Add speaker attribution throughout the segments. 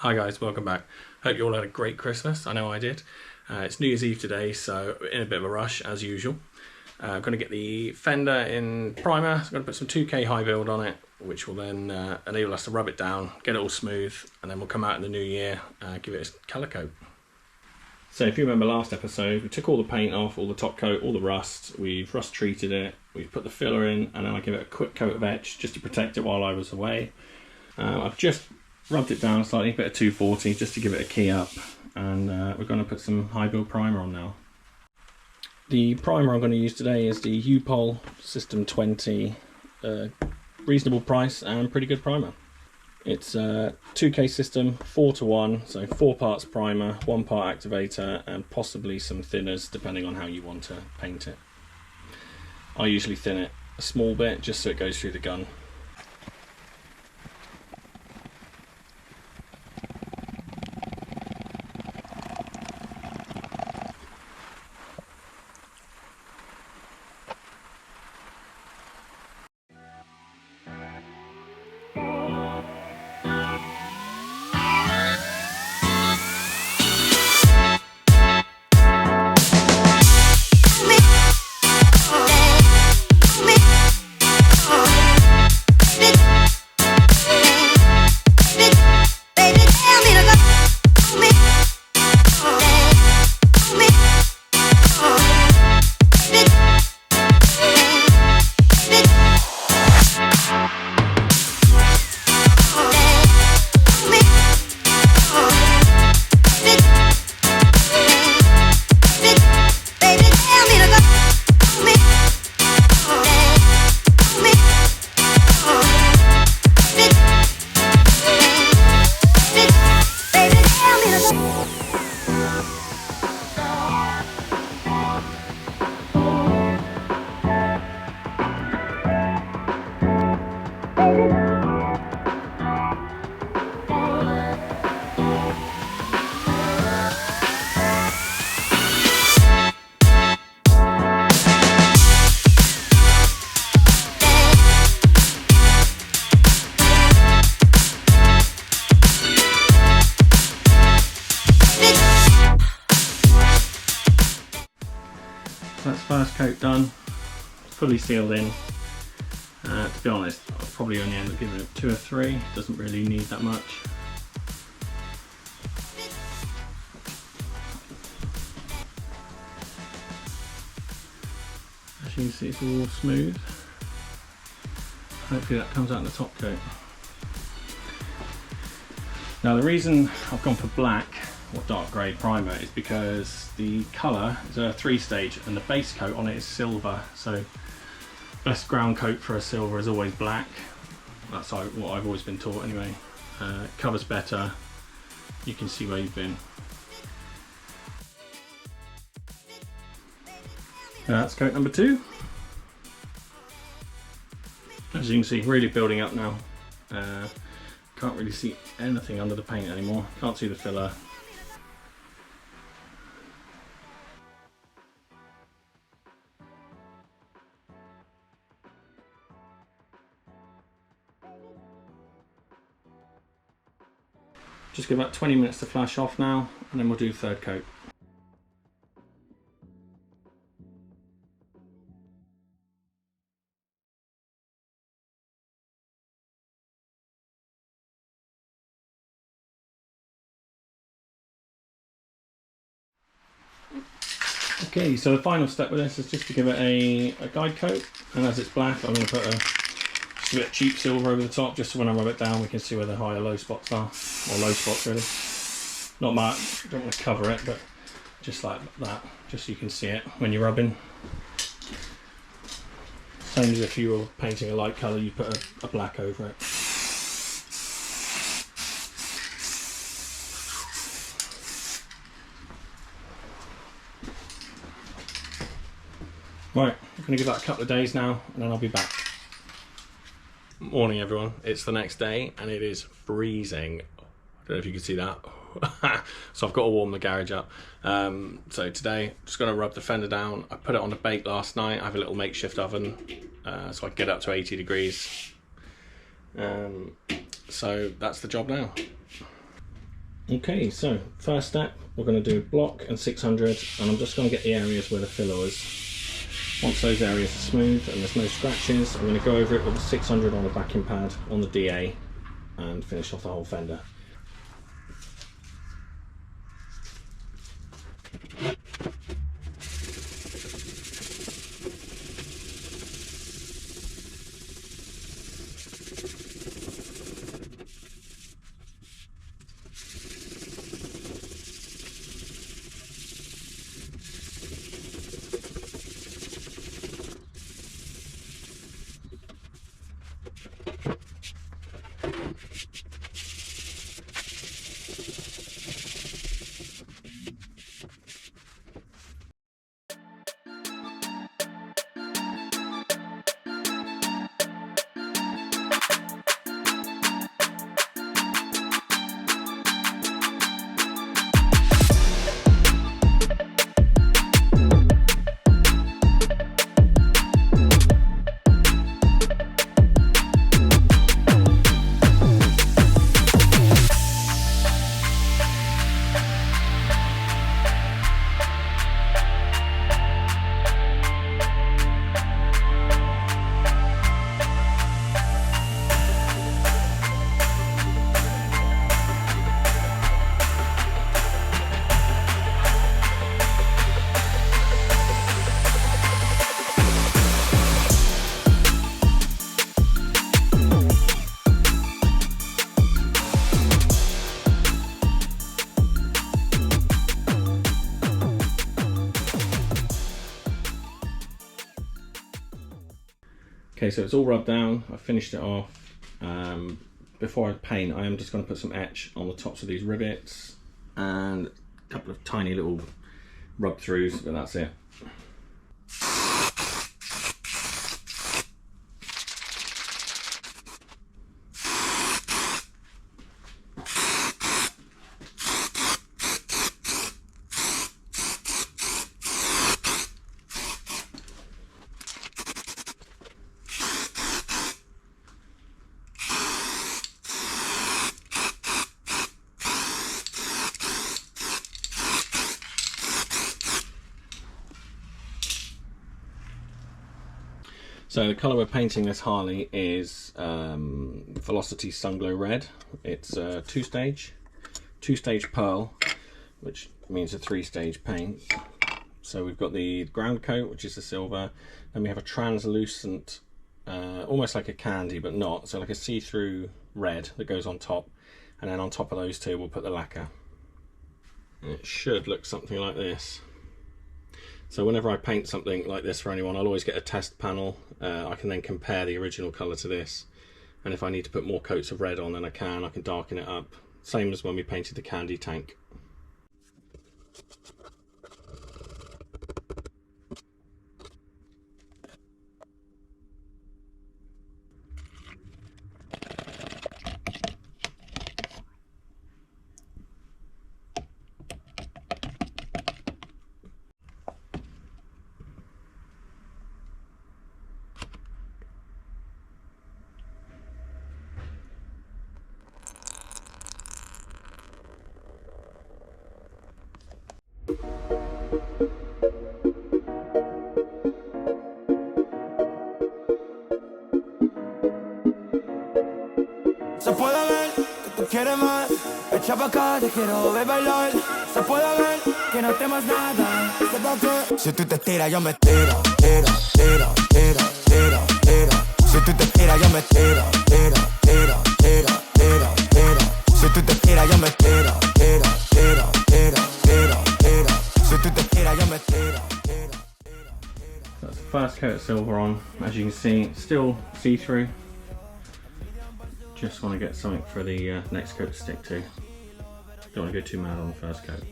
Speaker 1: Hi guys, welcome back. Hope you all had a great Christmas. I know I did. It's New Year's Eve today, so in a bit of a rush as usual. I'm going to get the fender in primer. So I'm going to put some 2K high build on it, which will then enable us to rub it down, get it all smooth, and then we'll come out in the new year, give it a colour coat. So if you remember last episode, we took all the paint off, all the top coat, all the rust. We've rust treated it, we've put the filler in, and then I give it a quick coat of etch just to protect it while I was away. I've just rubbed it down slightly, a bit of 240 just to give it a key up, and we're going to put some high build primer on now. The primer I'm going to use today is the U-Pol System 20, reasonable price and pretty good primer. It's a 2K system, 4:1, so 4 parts primer, 1 part activator, and possibly some thinners depending on how you want to paint it. I usually thin it a small bit just so it goes through the gun. That's first coat done, fully sealed in. To be honest, I'll probably only end up giving it 2 or 3, doesn't really need that much. As you can see, it's all smooth. Hopefully that comes out in the top coat. Now the reason I've gone for black or dark grey primer is because the colour is a 3-stage and the base coat on it is silver, so best ground coat for a silver is always black. That's what I've always been taught anyway. It covers better, you can see where you've been. That's coat number 2. As you can see, really building up now. Can't really see anything under the paint anymore, can't see the filler. Just give about 20 minutes to flash off now, and then we'll do third coat. Okay, so the final step with this is just to give it a guide coat, and as it's black I'm going to put just a bit of cheap silver over the top, just so when I rub it down we can see where the high or low spots are, or low spots really. Not much, don't want to cover it, but just like that, just so you can see it when you're rubbing. Same as if you were painting a light colour, you put a black over it. Right, I'm going to give that a couple of days now, and then I'll be back. Morning everyone, it's the next day and it is freezing. I don't know if you can see that. So I've got to warm the garage up. So today, just going to rub the fender down. I put it on the bake last night. I have a little makeshift oven, so I can get up to 80 degrees. So that's the job now. Okay, so first step, we're going to do block and 600, and I'm just going to get the areas where the filler is. Once those areas are smooth and there's no scratches, I'm going to go over it with a 600 on the backing pad on the DA and finish off the whole fender. Okay, so it's all rubbed down. I finished it off. Before I paint, I am just going to put some etch on the tops of these rivets and a couple of tiny little rub throughs, but that's it. So the colour we're painting this Harley is Velocity Sunglow Red. It's a two-stage pearl, which means a three-stage paint. So we've got the ground coat, which is the silver, then we have a translucent, almost like a candy but not, so like a see-through red that goes on top, and then on top of those two we'll put the lacquer. And it should look something like this. So whenever I paint something like this for anyone, I'll always get a test panel. I can then compare the original colour to this, and if I need to put more coats of red on, then I can darken it up. Same as when we painted the candy tank.
Speaker 2: Se puede ver que tú quieres más, echa pa' acá, te quiero ver bailar. Se puede ver que no temas nada, sepa que si tú te tiras yo me tiro, tiro, tiro, tiro, tiro, tiro. Si tú te tiras yo me tiro, tiro, tiro, tiro, tiro, tiro. Si tú te tiras yo me tiro, tiro, tiro, tiro, tiro, tiro. Si tú te tiras yo me tiro, tiro, tiro.
Speaker 1: So that's the first coat of silver on. As you can see, it's still see-through. Just want to get something for the next coat to stick to. Don't want to go too mad on the first coat.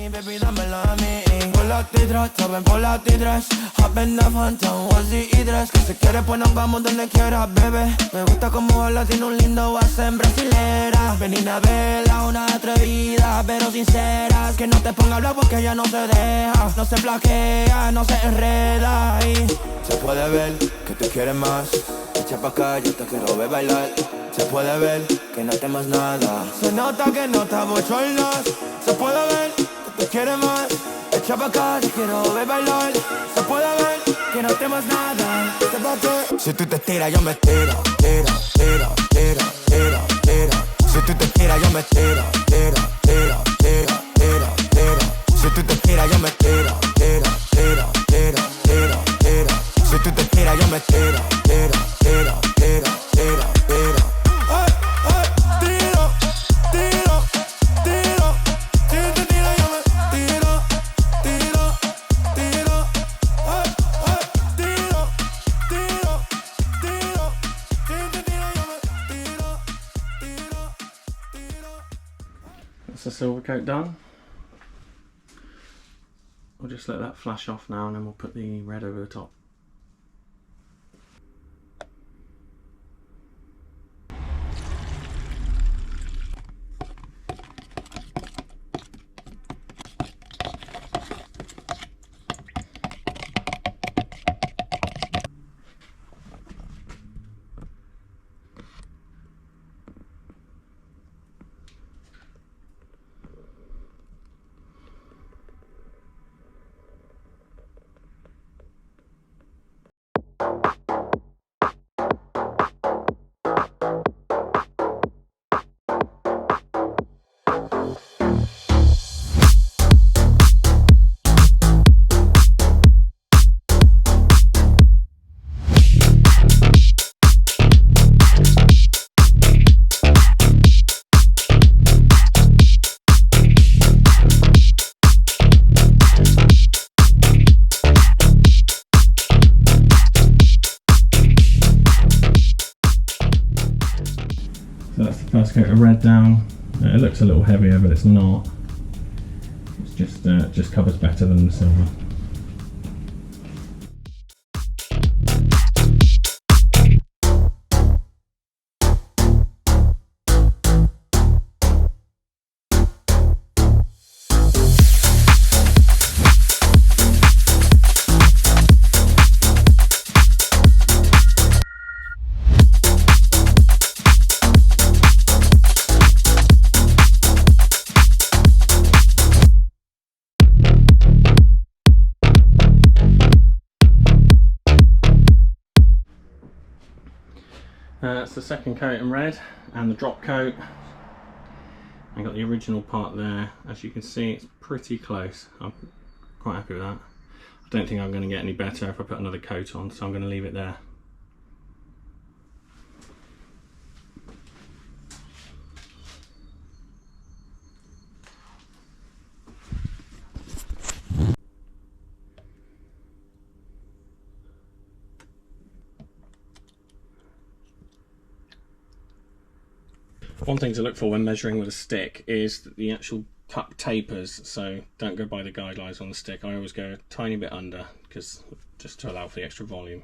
Speaker 2: baby, dámelo a mí. Por la T3, saben por la T3. Hop in the phantom, onesie y dress. Que si quieres pues nos vamos donde quieras, bebé. Me gusta como habla, tiene un lindo accent brasilera. Ven y navega, una atrevida, pero sincera. Que no te ponga a hablar porque ella no se deja. No se flaquea, no se enreda. Y se puede ver que tú quieres más. Echa pa' acá, yo te quiero ver bailar. Se puede ver que no temas nada. Se nota que no está bochornas. Se puede ver que tú quieres más. Echa pa' acá, te quiero ver bailar. Se puede ver que no temas nada. Si tú te tiras, yo me tiro. Tiro, tiro, tiro, tiro, tiro. Si tú te tiras, yo me tiro. Tiro, tiro, tiro, tiro, tiro. Si tú te tiras, yo me tiro. Tiro, tiro, tiro, tiro, tiro. Si tú te tiras, yo me tiro. Tiro, tiro, tiro, tiro, tiro.
Speaker 1: That's the silver coat done. We'll just let that flash off now and then we'll put the red over the top. So that's the first coat of red down. It looks a little heavier, but it's not. It's just covers better than the silver. That's the second coat in red and the drop coat. I got the original part there. As you can see, it's pretty close. I'm quite happy with that. I don't think I'm going to get any better if I put another coat on, so I'm going to leave it there. One thing to look for when measuring with a stick is that the actual cup tapers, so don't go by the guidelines on the stick. I always go a tiny bit under, because just to allow for the extra volume.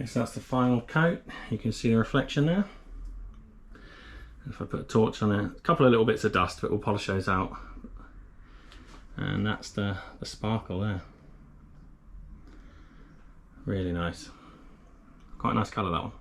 Speaker 1: So that's the final coat. You can see the reflection there. If I put a torch on it, a couple of little bits of dust, but we'll polish those out. And that's the sparkle there. Really nice. Quite a nice colour, that one.